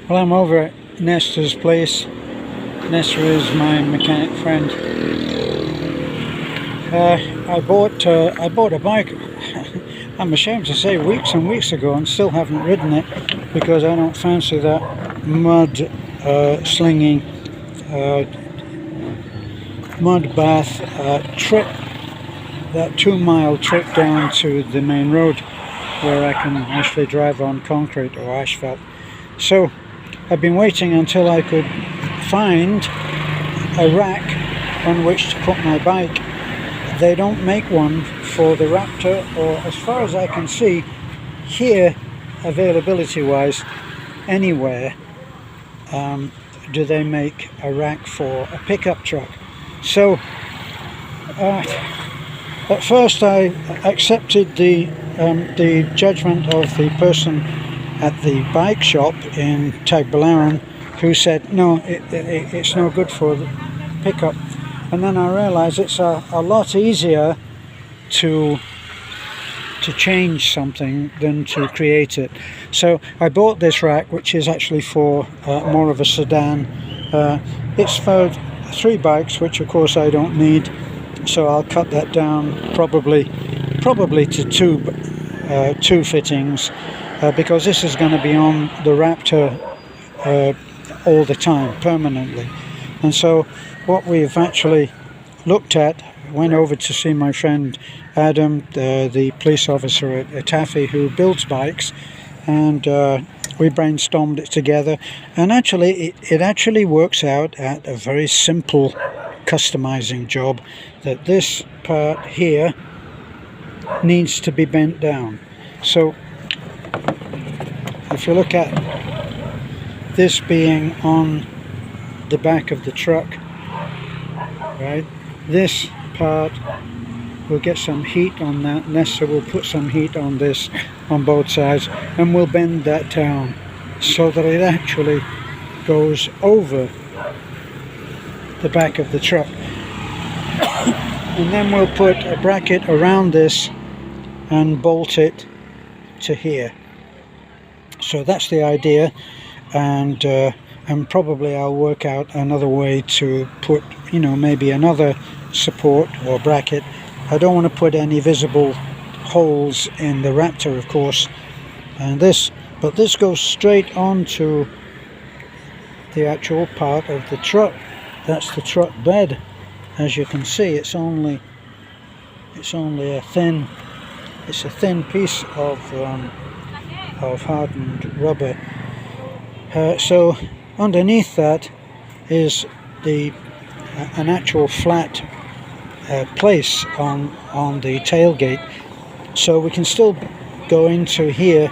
Well, I'm over at Nesta's place. Nesta is my mechanic friend. I bought a bike. I'm ashamed to say weeks and weeks ago, and still haven't ridden it because I don't fancy that mud slinging, mud bath trip. That 2-mile trip down to the main road where I can actually drive on concrete or asphalt. So I've been waiting until I could find a rack on which to put my bike. They don't make one for the Raptor, or as far as I can see here, availability wise, anywhere do they make a rack for a pickup truck. So at first I accepted the judgment of the person at the bike shop in Tagbilaran, who said no, it's no good for the pickup. And then I realized it's a lot easier to change something than to create it. So I bought this rack, which is actually for more of a sedan. It's for 3 bikes, which of course I don't need, so I'll cut that down probably to two fittings, because this is going to be on the Raptor all the time, permanently. And so what we've actually looked at, went over to see my friend Adam, the police officer at Taffy who builds bikes, and we brainstormed it together, and actually it actually works out at a very simple customizing job, that this part here needs to be bent down. So if you look at this being on the back of the truck, right, this part will get some heat on that. Nesta will put some heat on this on both sides, and we'll bend that down so that it actually goes over the back of the truck. And then we'll put a bracket around this and bolt it to here. So that's the idea, and probably I'll work out another way to put, you know, maybe another support or bracket. I don't want to put any visible holes in the Raptor, of course, and this goes straight onto the actual part of the truck. That's the truck bed. As you can see, it's only a thin piece of hardened rubber. So underneath that is an actual flat place on the tailgate, so we can still go into here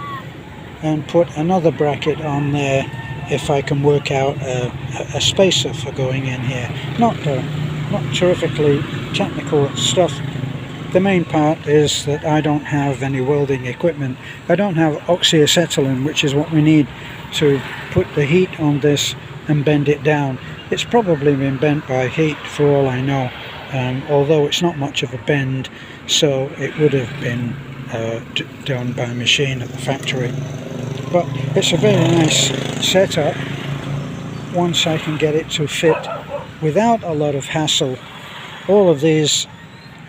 and put another bracket on there if I can work out a spacer for going in here. Not terrifically technical stuff. The main part is that I don't have any welding equipment. I don't have oxyacetylene, which is what we need to put the heat on this and bend it down. It's probably been bent by heat for all I know, although it's not much of a bend, so it would have been done by machine at the factory. But it's a very nice setup once I can get it to fit without a lot of hassle. All of these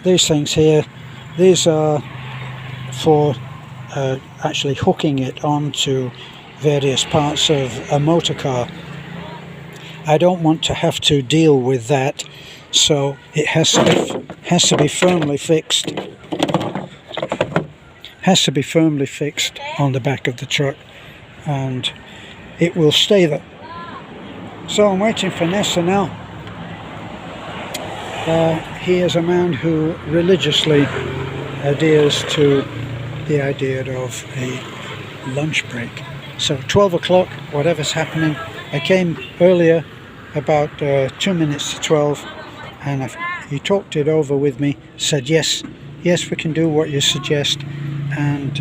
things here, these are for actually hooking it onto various parts of a motor car. I don't want to have to deal with that, so it has to be firmly fixed. Has to be firmly fixed on the back of the truck, and it will stay there. So I'm waiting for Nesta now. He is a man who religiously adheres to the idea of a lunch break. So 12 o'clock, whatever's happening. I came earlier, about 2 minutes to 12, and he talked it over with me, said yes, we can do what you suggest, and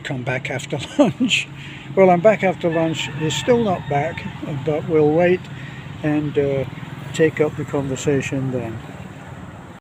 come back after lunch. Well, I'm back after lunch. He's still not back, but we'll wait and take up the conversation then.